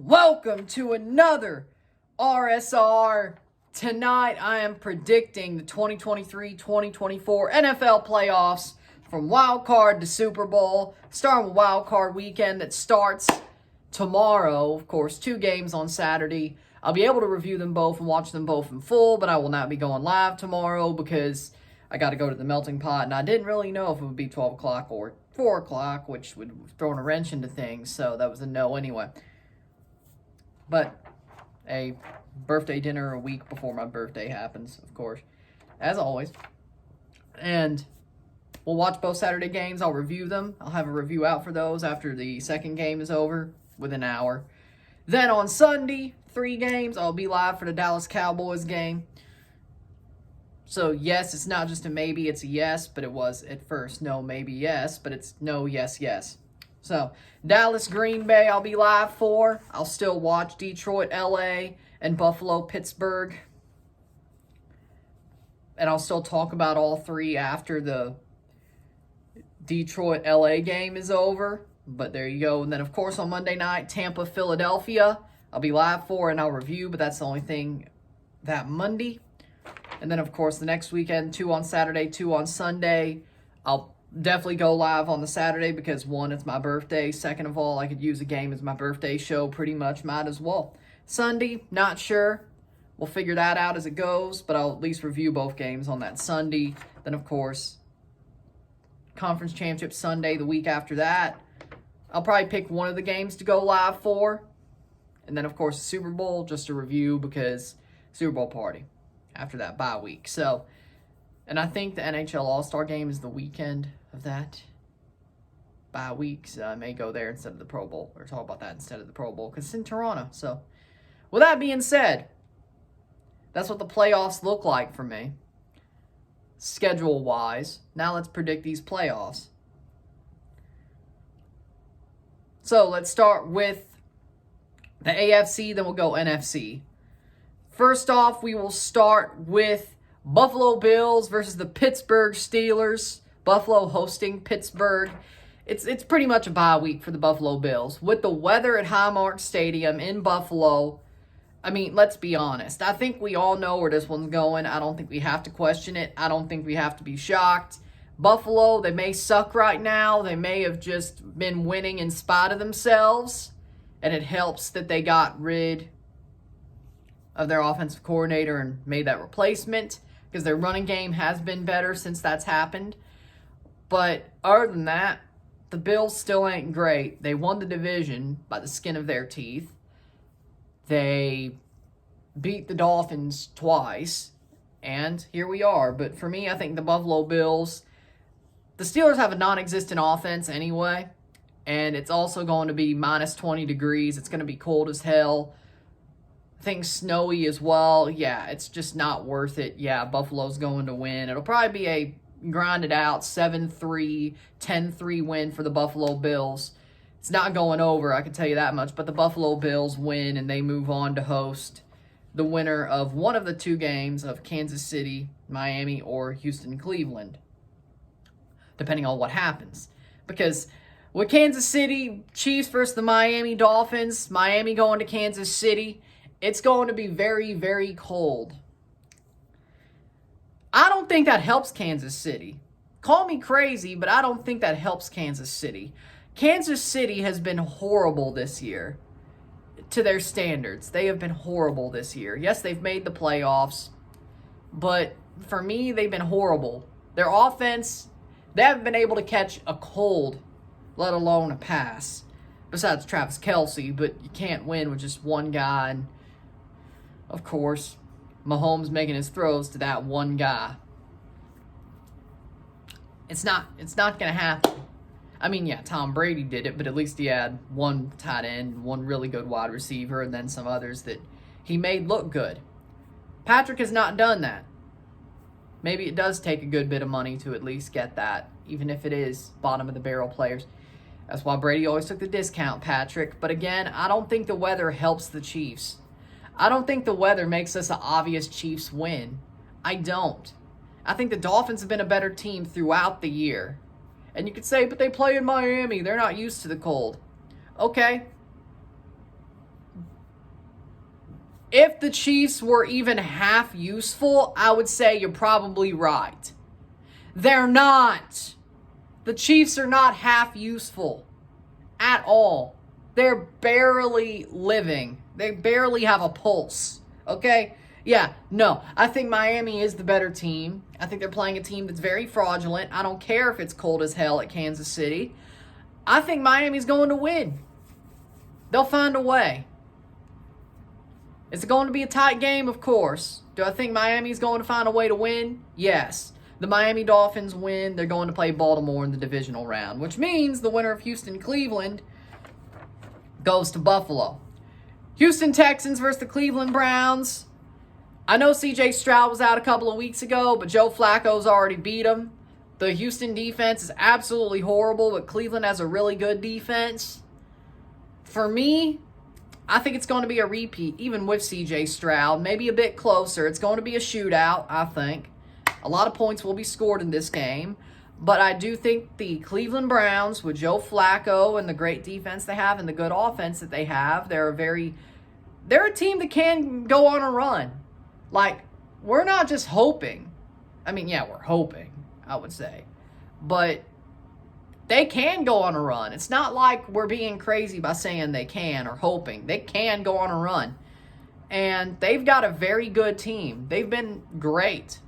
Welcome to another RSR. Tonight I am predicting the 2023-2024 NFL playoffs from wild card to Super Bowl, starting with wild card weekend that starts tomorrow. Of course, 2 games on Saturday. I'll be able to review them both and watch them both in full, but I will not be going live tomorrow because I got to go to the melting pot, and I didn't really know if it would be 12 o'clock or 4 o'clock, which would throw a wrench into things, so that was a no anyway. But a birthday dinner a week before my birthday happens, of course, as always. And we'll watch both Saturday games. I'll review them. I'll have a review out for those after the second game is over with an hour. Then on Sunday, 3 games. I'll be live for the Dallas Cowboys game. So, yes, it's not just a maybe, it's a yes, but it was at first no, maybe, yes, but it's no, yes, yes. So, Dallas, Green Bay, I'll be live for. I'll still watch Detroit, LA, and Buffalo, Pittsburgh. And I'll still talk about all 3 after the Detroit, LA game is over. But there you go. And then, of course, on Monday night, Tampa, Philadelphia, I'll be live for and I'll review, but that's the only thing that Monday. And then, of course, the next weekend, 2 on Saturday, 2 on Sunday. I'll definitely go live on the Saturday because, 1, it's my birthday. Second of all, I could use a game as my birthday show pretty much. Might as well. Sunday, not sure. We'll figure that out as it goes, but I'll at least review both games on that Sunday. Then, of course, Conference Championship Sunday the week after that. I'll probably pick one of the games to go live for. And then, of course, Super Bowl just to review because Super Bowl party after that bye week. So, and I think the NHL All-Star game is the weekend of that bye week. So I may go there instead of the Pro Bowl, or talk about that instead of the Pro Bowl because it's in Toronto. So, with that being said, that's what the playoffs look like for me, schedule-wise. Now let's predict these playoffs. So, let's start with the AFC, then we'll go NFC. First off, we will start with Buffalo Bills versus the Pittsburgh Steelers. Buffalo hosting Pittsburgh. It's pretty much a bye week for the Buffalo Bills. With the weather at Highmark Stadium in Buffalo, I mean, let's be honest. I think we all know where this one's going. I don't think we have to question it. I don't think we have to be shocked. Buffalo, they may suck right now. They may have just been winning in spite of themselves. And it helps that they got rid of their offensive coordinator and made that replacement because their running game has been better since that's happened. But other than that, the Bills still ain't great. They won the division by the skin of their teeth. They beat the Dolphins twice, and here we are. But for me, I think the Buffalo Bills, the Steelers have a non-existent offense anyway, and it's also going to be minus 20 degrees. It's going to be cold as hell. I think snowy as well. Yeah, it's just not worth it. Yeah, Buffalo's going to win. It'll probably be a grinded out 7-3, 10-3 win for the Buffalo Bills. It's not going over, I can tell you that much, but the Buffalo Bills win and they move on to host the winner of one of the 2 games of Kansas City, Miami, or Houston, Cleveland, depending on what happens. Because with Kansas City, Chiefs versus the Miami Dolphins, Miami going to Kansas City, it's going to be very, very cold. I don't think that helps Kansas City. Call me crazy, but I don't think that helps Kansas City. Kansas City has been horrible this year to their standards. They have been horrible this year. Yes, they've made the playoffs, but for me, they've been horrible. Their offense, they haven't been able to catch a cold, let alone a pass, besides Travis Kelce, but you can't win with just one guy. And of course, Mahomes making his throws to that one guy. It's not going to happen. I mean, yeah, Tom Brady did it, but at least he had one tight end, one really good wide receiver, and then some others that he made look good. Patrick has not done that. Maybe it does take a good bit of money to at least get that, even if it is bottom of the barrel players. That's why Brady always took the discount, Patrick. But again, I don't think the weather helps the Chiefs. I don't think the weather makes this an obvious Chiefs win. I don't. I think the Dolphins have been a better team throughout the year. And you could say, but they play in Miami. They're not used to the cold. Okay. if the Chiefs were even half useful, I would say you're probably right. They're not. The Chiefs are not half useful at all. They're barely living. They barely have a pulse. Okay? Yeah, no. I think Miami is the better team. I think they're playing a team that's very fraudulent. I don't care if it's cold as hell at Kansas City. I think Miami's going to win. They'll find a way. Is it going to be a tight game? Of course. Do I think Miami's going to find a way to win? Yes. The Miami Dolphins win. They're going to play Baltimore in the divisional round, which means the winner of Houston-Cleveland goes to Buffalo. Houston Texans versus the Cleveland Browns. I know C.J. Stroud was out a couple of weeks ago, but Joe Flacco's already beat him. The Houston defense is absolutely horrible, but Cleveland has a really good defense. For me, I think it's going to be a repeat, even with C.J. Stroud. Maybe a bit closer. It's going to be a shootout, I think. A lot of points will be scored in this game. But I do think the Cleveland Browns, with Joe Flacco and the great defense they have and the good offense that they have, they're a team that can go on a run. Like, we're not just hoping. I mean, yeah, we're hoping, I would say. But they can go on a run. It's not like we're being crazy by saying they can or hoping. They can go on a run. And they've got a very good team. They've been great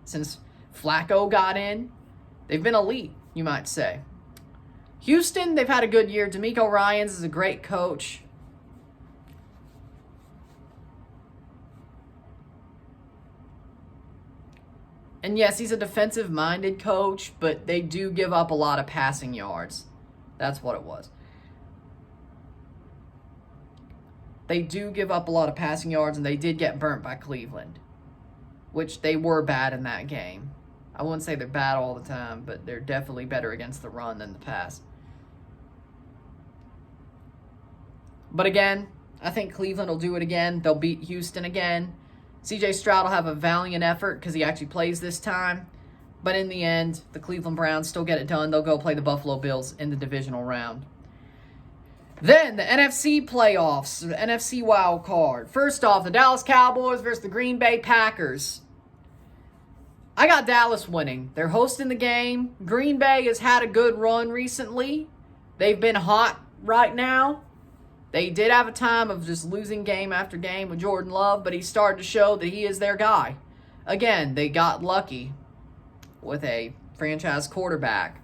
since Flacco got in. They've been elite, you might say. Houston, they've had a good year. DeMeco Ryans is a great coach. And yes, he's a defensive-minded coach, but they do give up a lot of passing yards. That's what it was. They do give up a lot of passing yards, and they did get burnt by Cleveland, which they were bad in that game. I wouldn't say they're bad all the time, but they're definitely better against the run than the pass. But again, I think Cleveland will do it again. They'll beat Houston again. C.J. Stroud will have a valiant effort because he actually plays this time. But in the end, the Cleveland Browns still get it done. They'll go play the Buffalo Bills in the divisional round. Then, the NFC playoffs, the NFC wild card. First off, the Dallas Cowboys versus the Green Bay Packers. I got Dallas winning. They're hosting the game. Green Bay has had a good run recently. They've been hot right now. They did have a time of just losing game after game with Jordan Love, but he started to show that he is their guy. Again, they got lucky with a franchise quarterback.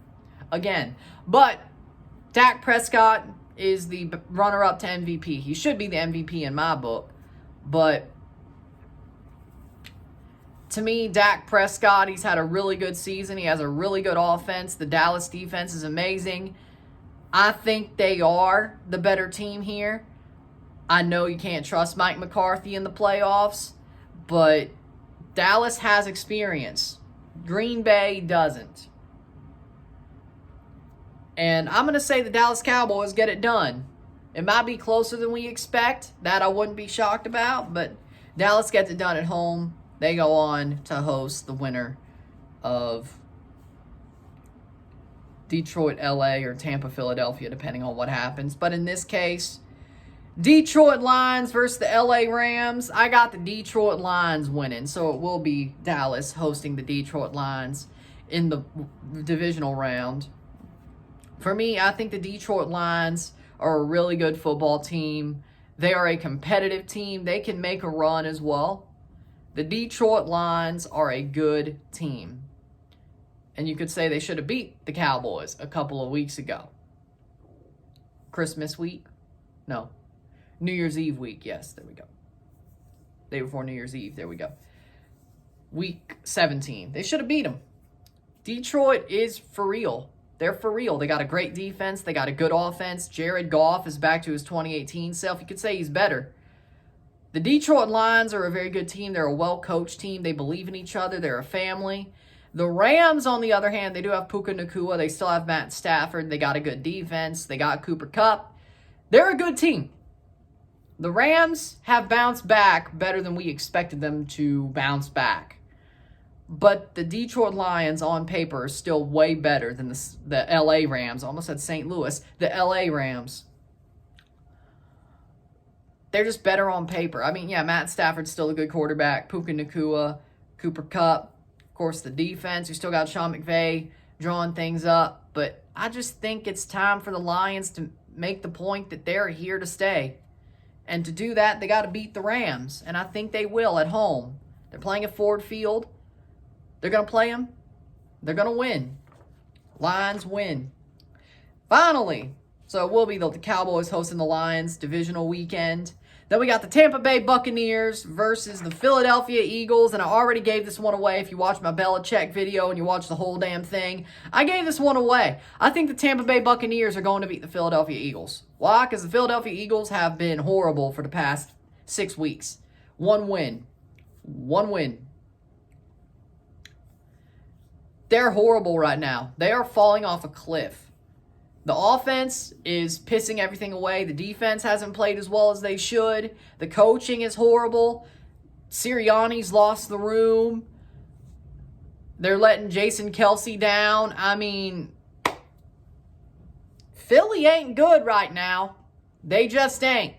Again. But Dak Prescott is the runner-up to MVP. He should be the MVP in my book. But to me, Dak Prescott, he's had a really good season. He has a really good offense. The Dallas defense is amazing. I think they are the better team here. I know you can't trust Mike McCarthy in the playoffs, but Dallas has experience. Green Bay doesn't. And I'm going to say the Dallas Cowboys get it done. It might be closer than we expect. That I wouldn't be shocked about, but Dallas gets it done at home. They go on to host the winner of Detroit, LA, or Tampa, Philadelphia, depending on what happens. But in this case, Detroit Lions versus the LA Rams. I got the Detroit Lions winning, so it will be Dallas hosting the Detroit Lions in the divisional round. For me, I think the Detroit Lions are a really good football team. They are a competitive team. They can make a run as well. The Detroit Lions are a good team. And you could say they should have beat the Cowboys a couple of weeks ago. Christmas week? No. New Year's Eve week. Yes, there we go. Day before New Year's Eve. There we go. Week 17. They should have beat them. Detroit is for real. They're for real. They got a great defense. They got a good offense. Jared Goff is back to his 2018 self. You could say he's better. The Detroit Lions are a very good team. They're a well-coached team. They believe in each other. They're a family. The Rams, on the other hand, they do have Puka Nacua. They still have Matt Stafford. They got a good defense. They got Cooper Kupp. They're a good team. The Rams have bounced back better than we expected them to bounce back. But the Detroit Lions, on paper, are still way better than the LA Rams. I almost said St. Louis. The LA Rams. they're just better on paper. I mean, yeah, Matt Stafford's still a good quarterback. Puka Nacua, Cooper Kupp, of course, the defense. You still got Sean McVay drawing things up. But I just think it's time for the Lions to make the point that they're here to stay. And to do that, they got to beat the Rams. And I think they will at home. They're playing at Ford Field. They're going to play them. They're going to win. Lions win. Finally, so it will be the Cowboys hosting the Lions divisional weekend. Then we got the Tampa Bay Buccaneers versus the Philadelphia Eagles. And I already gave this one away. If you watch my Belichick video and you watch the whole damn thing, I gave this one away. I think the Tampa Bay Buccaneers are going to beat the Philadelphia Eagles. Why? Because the Philadelphia Eagles have been horrible for the past 6 weeks. One win. They're horrible right now. They are falling off a cliff. The offense is pissing everything away. The defense hasn't played as well as they should. The coaching is horrible. Sirianni's lost the room. They're letting Jason Kelce down. I mean, Philly ain't good right now. They just ain't.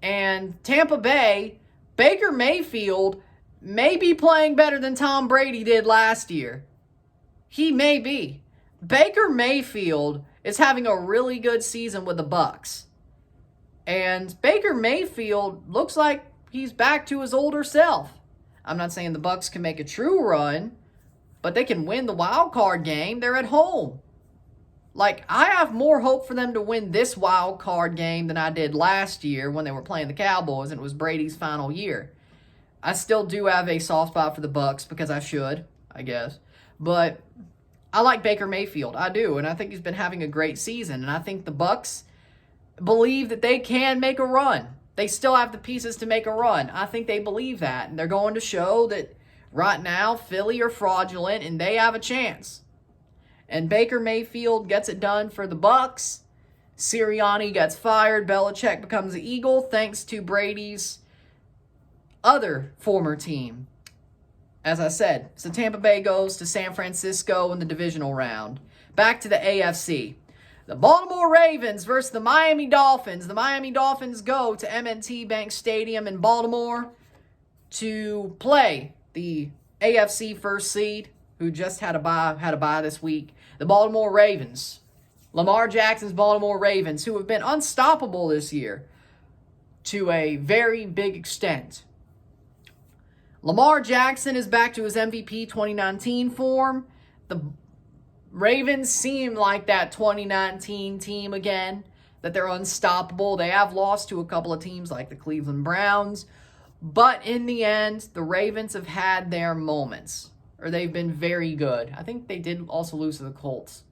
And Tampa Bay, Baker Mayfield may be playing better than Tom Brady did last year. He may be. Baker Mayfield is having a really good season with the Bucs. And Baker Mayfield looks like he's back to his older self. I'm not saying the Bucs can make a true run, but they can win the wild card game. They're at home. Like, I have more hope for them to win this wild card game than I did last year when they were playing the Cowboys and it was Brady's final year. I still do have a soft spot for the Bucs because I should, I guess. But I like Baker Mayfield. I do. And I think he's been having a great season. And I think the Bucs believe that they can make a run. They still have the pieces to make a run. I think they believe that. And they're going to show that right now Philly are fraudulent and they have a chance. And Baker Mayfield gets it done for the Bucs. Sirianni gets fired. Belichick becomes an Eagle thanks to Brady's other former team. As I said, so Tampa Bay goes to San Francisco in the divisional round. Back to the AFC. The Baltimore Ravens versus the Miami Dolphins. The Miami Dolphins go to M&T Bank Stadium in Baltimore to play the AFC first seed, who just had a bye this week. The Baltimore Ravens. Lamar Jackson's Baltimore Ravens, who have been unstoppable this year to a very big extent. Lamar Jackson is back to his MVP 2019 form. The Ravens seem like that 2019 team again, that they're unstoppable. They have lost to a couple of teams like the Cleveland Browns. But in the end, the Ravens have had their moments, or they've been very good. I think they did also lose to the Colts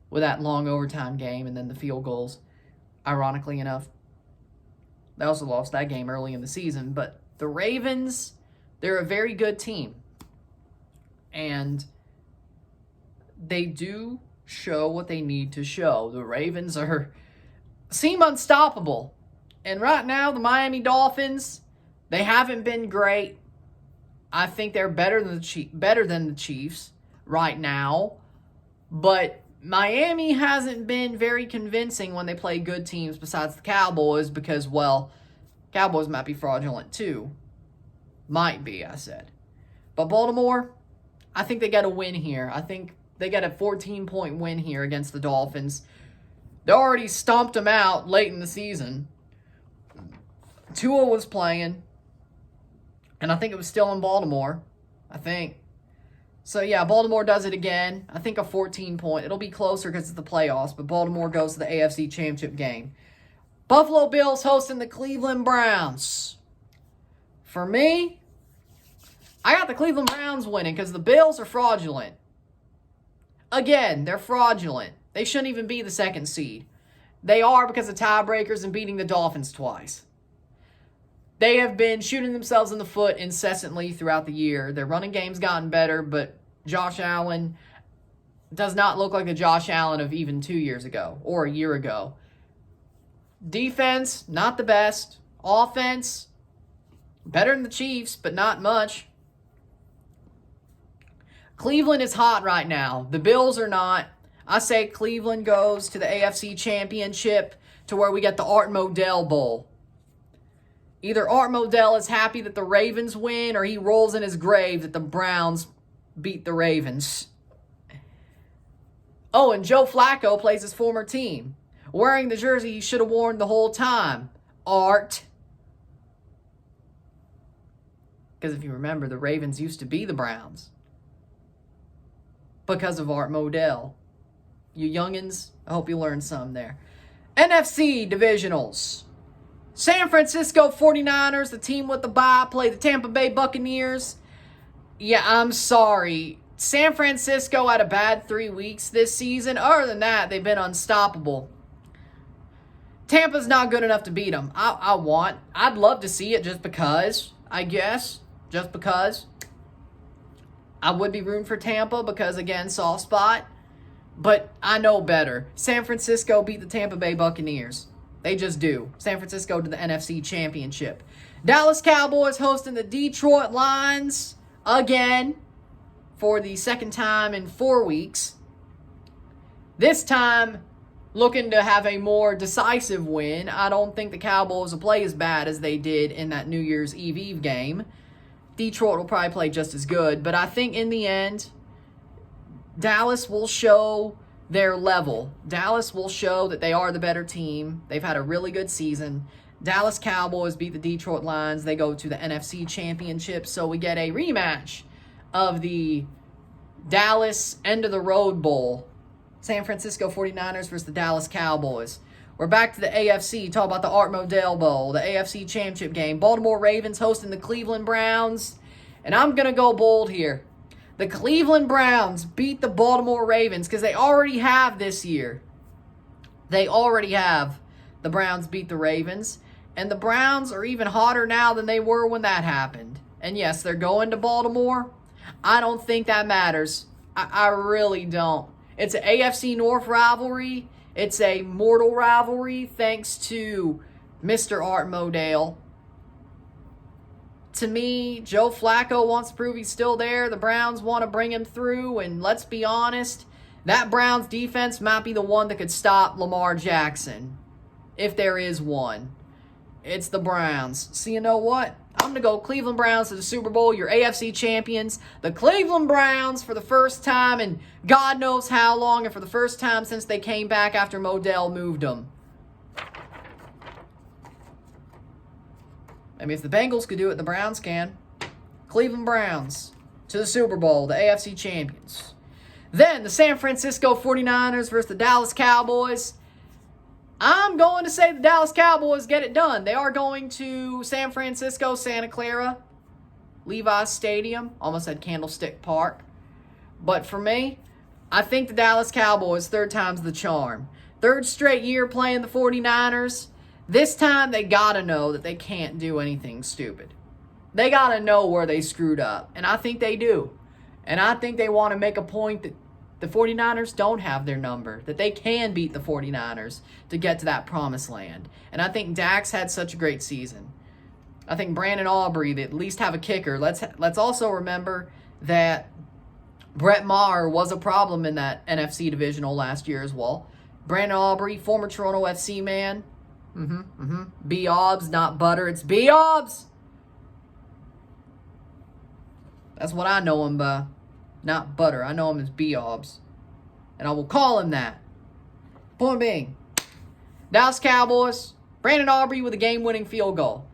with that long overtime game and then the field goals, ironically enough. They also lost that game early in the season. But the Ravens, they're a very good team. And they do show what they need to show. The Ravens seem unstoppable. And right now, the Miami Dolphins, they haven't been great. I think they're better than the Chiefs right now. But Miami hasn't been very convincing when they play good teams besides the Cowboys because, well, Cowboys might be fraudulent too. Might be, I said. But Baltimore, I think they got a win here. I think they got a 14-point win here against the Dolphins. They already stomped them out late in the season. Tua was playing. And I think it was still in Baltimore. I think. So, yeah, Baltimore does it again. I think a 14-point. It'll be closer because it's the playoffs. But Baltimore goes to the AFC Championship game. Buffalo Bills hosting the Cleveland Browns. For me, I got the Cleveland Browns winning because the Bills are fraudulent. Again, they're fraudulent. They shouldn't even be the second seed. They are because of tiebreakers and beating the Dolphins twice. They have been shooting themselves in the foot incessantly throughout the year. Their running game's gotten better, but Josh Allen does not look like the Josh Allen of even 2 years ago or a year ago. Defense, not the best. Offense, better than the Chiefs, but not much. Cleveland is hot right now. The Bills are not. I say Cleveland goes to the AFC Championship to where we get the Art Modell Bowl. Either Art Modell is happy that the Ravens win, or he rolls in his grave that the Browns beat the Ravens. Oh, and Joe Flacco plays his former team, wearing the jersey he should have worn the whole time. Art. Because if you remember, the Ravens used to be the Browns. Because of Art Modell. You youngins, I hope you learned some there. NFC divisionals. San Francisco 49ers, the team with the bye, play the Tampa Bay Buccaneers. Yeah, I'm sorry. San Francisco had a bad 3 weeks this season. Other than that, they've been unstoppable. Tampa's not good enough to beat them. I'd love to see it just because, I guess. Just because. I would be rooting for Tampa because, again, soft spot. But I know better. San Francisco beat the Tampa Bay Buccaneers. They just do. San Francisco to the NFC Championship. Dallas Cowboys hosting the Detroit Lions again for the second time in 4 weeks. This time, looking to have a more decisive win. I don't think the Cowboys will play as bad as they did in that New Year's Eve game. Detroit will probably play just as good. But I think in the end, Dallas will show their level. Dallas will show that they are the better team. They've had a really good season. Dallas Cowboys beat the Detroit Lions. They go to the NFC Championship. So we get a rematch of the Dallas End of the Road Bowl. San Francisco 49ers versus the Dallas Cowboys. We're back to the AFC. Talk about the Art Modell Bowl, the AFC Championship game. Baltimore Ravens hosting the Cleveland Browns. And I'm going to go bold here. The Cleveland Browns beat the Baltimore Ravens because they already have this year. They already have. The Browns beat the Ravens. And the Browns are even hotter now than they were when that happened. And yes, they're going to Baltimore. I don't think that matters. I really don't. It's an AFC North rivalry. It's a mortal rivalry thanks to Mr. Art Modell. To me, Joe Flacco wants to prove he's still there. The Browns want to bring him through. And let's be honest, that Browns defense might be the one that could stop Lamar Jackson. If there is one. It's the Browns. So you know what? I'm going to go Cleveland Browns to the Super Bowl, your AFC champions. The Cleveland Browns for the first time in God knows how long, and for the first time since they came back after Modell moved them. I mean, if the Bengals could do it, the Browns can. Cleveland Browns to the Super Bowl, the AFC champions. Then the San Francisco 49ers versus the Dallas Cowboys. I'm going to say the Dallas Cowboys get it done. They are going to San Francisco, Santa Clara, Levi's Stadium. Almost said Candlestick Park. But for me, I think the Dallas Cowboys, third time's the charm. Third straight year playing the 49ers. This time they got to know that they can't do anything stupid. They got to know where they screwed up. And I think they do. And I think they want to make a point that the 49ers don't have their number, that they can beat the 49ers to get to that promised land. And I think Dak's had such a great season. I think Brandon Aubrey, they at least have a kicker. Let's also remember that Brett Maher was a problem in that NFC divisional last year as well. Brandon Aubrey, former Toronto FC man. B-Obs, not butter, it's B-Obs. That's what I know him by. Not butter. I know him as B-Obs. And I will call him that. Point being, Dallas Cowboys, Brandon Aubrey with a game-winning field goal.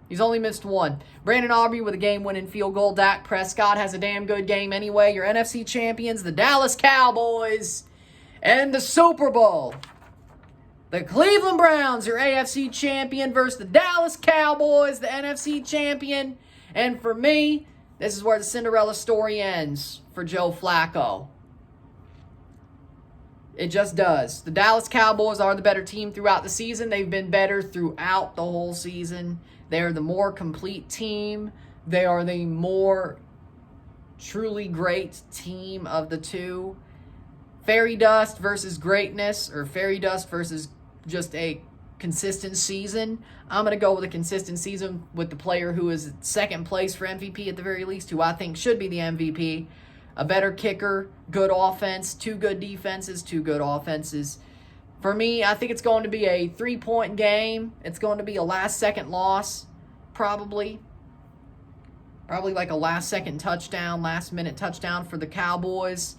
He's only missed one. Brandon Aubrey with a game-winning field goal. Dak Prescott has a damn good game anyway. Your NFC champions, the Dallas Cowboys, and the Super Bowl. The Cleveland Browns, your AFC champion, versus the Dallas Cowboys, the NFC champion. And for me, this is where the Cinderella story ends for Joe Flacco. It just does. The Dallas Cowboys are the better team throughout the season. They've been better throughout the whole season. They're the more complete team. They are the more truly great team of the two. Fairy dust versus greatness, or fairy dust versus just a consistent season. I'm going to go with a consistent season with the player who is second place for MVP at the very least, who I think should be the MVP. A better kicker, good offense, two good defenses, two good offenses. For me, I think it's going to be a 3-point game. It's going to be a last-second loss. probably. Probably like a last-second touchdown, last-minute touchdown for the Cowboys.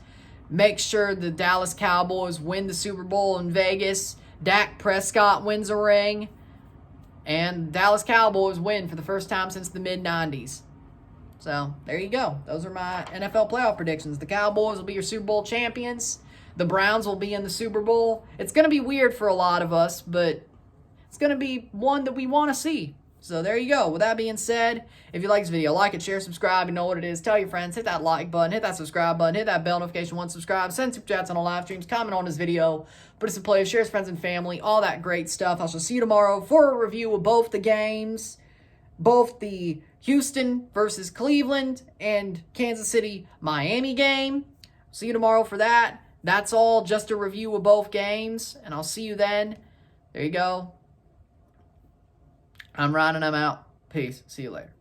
Make sure the Dallas Cowboys win the Super Bowl in Vegas. Dak Prescott wins a ring. And Dallas Cowboys win for the first time since the mid-90s. So, there you go. Those are my NFL playoff predictions. The Cowboys will be your Super Bowl champions. The Browns will be in the Super Bowl. It's going to be weird for a lot of us, but it's going to be one that we want to see. So, there you go. With that being said, if you like this video, like it, share, subscribe. You know what it is. Tell your friends. Hit that like button. Hit that subscribe button. Hit that bell notification once subscribed. Send super chats on the live streams. Comment on this video. Put us in play. Share with friends and family. All that great stuff. I shall see you tomorrow for a review of both the games. Both the Houston versus Cleveland and Kansas City Miami game. See you tomorrow for that. That's all, just a review of both games, and I'll see you then. There you go. I'm Ryan and I'm out. Peace. See you later.